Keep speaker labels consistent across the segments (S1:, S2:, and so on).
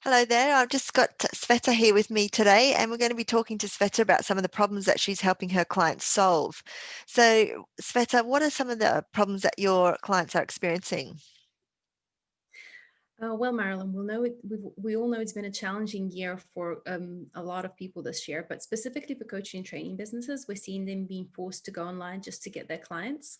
S1: Hello there. I've just got Sveta here with me today, and we're going to be talking to Sveta about some of the problems that she's helping her clients solve. So, Sveta, what are some of the problems that your clients are experiencing?
S2: Well, Marilyn, we all know it's been a challenging year for a lot of people this year, but specifically for coaching and training businesses, we're seeing them being forced to go online just to get their clients.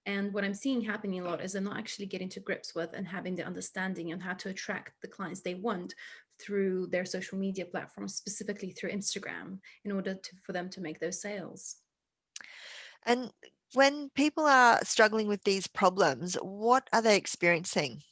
S2: And what I'm seeing happening a lot is they're not actually getting to grips with and having the understanding on how to attract the clients they want through their social media platforms, specifically through Instagram, in order for them to make those sales.
S1: And when people are struggling with these problems, what are they experiencing?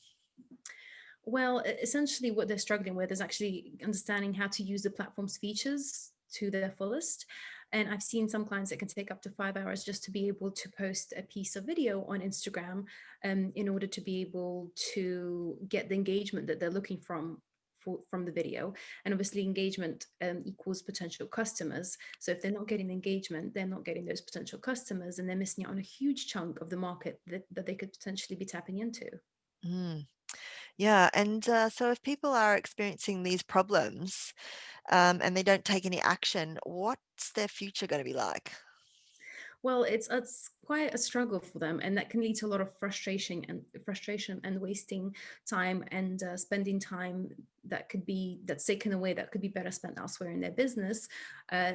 S2: Well, essentially, what they're struggling with is actually understanding how to use the platform's features to their fullest. And I've seen some clients that can take up to 5 hours just to be able to post a piece of video on Instagram, in order to be able to get the engagement that they're looking from the video. And obviously, engagement equals potential customers. So if they're not getting engagement, they're not getting those potential customers, and they're missing out on a huge chunk of the market that they could potentially be tapping into.
S1: Mm, yeah, and so if people are experiencing these problems and they don't take any action, what's their future going to be like?
S2: Well, it's quite a struggle for them, and that can lead to a lot of frustration and wasting time and spending time that's taken away that could be better spent elsewhere in their business,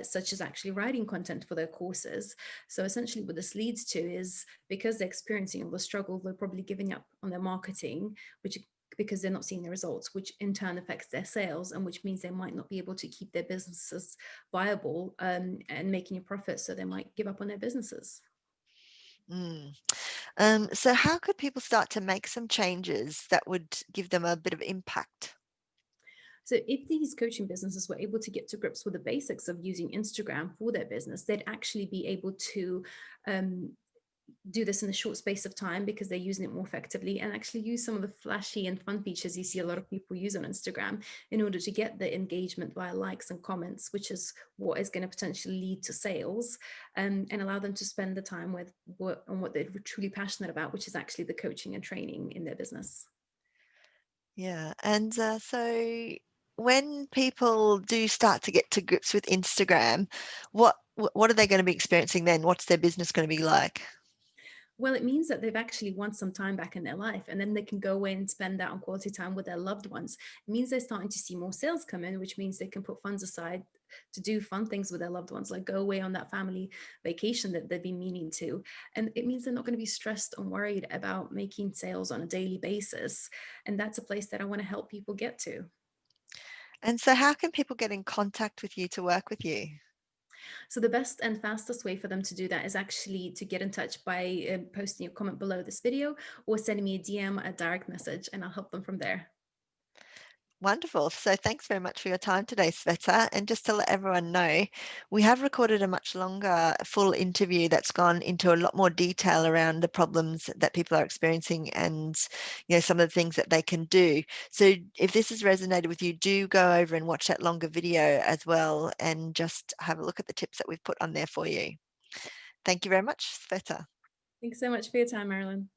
S2: such as actually writing content for their courses. So essentially, what this leads to is because they're experiencing all the struggle, they're probably giving up on their marketing, which because they're not seeing the results, which in turn affects their sales, and which means they might not be able to keep their businesses viable, and making a profit. So they might give up on their businesses.
S1: Mm. So how could people start to make some changes that would give them a bit of impact?
S2: So if these coaching businesses were able to get to grips with the basics of using Instagram for their business, they'd actually be able to um, do this in a short space of time because they're using it more effectively, and actually use some of the flashy and fun features you see a lot of people use on Instagram in order to get the engagement via likes and comments, which is what is going to potentially lead to sales, and allow them to spend the time with what they're truly passionate about, which is actually the coaching and training in their business.
S1: Yeah, and so when people do start to get to grips with Instagram, what are they going to be experiencing then? What's their business going to be like?
S2: Well, it means that they've actually won some time back in their life, and then they can go away and spend that on quality time with their loved ones. It means they're starting to see more sales come in, which means they can put funds aside to do fun things with their loved ones, like go away on that family vacation that they've been meaning to. And it means they're not going to be stressed and worried about making sales on a daily basis. And that's a place that I want to help people get to.
S1: And so how can people get in contact with you to work with you?
S2: So the best and fastest way for them to do that is actually to get in touch by posting a comment below this video or sending me a DM, a direct message, and I'll help them from there.
S1: Wonderful. So thanks very much for your time today, Sveta. And just to let everyone know, we have recorded a much longer full interview that's gone into a lot more detail around the problems that people are experiencing and some of the things that they can do. So if this has resonated with you, do go over and watch that longer video as well and just have a look at the tips that we've put on there for you. Thank you very much, Sveta.
S2: Thanks so much for your time, Marilyn.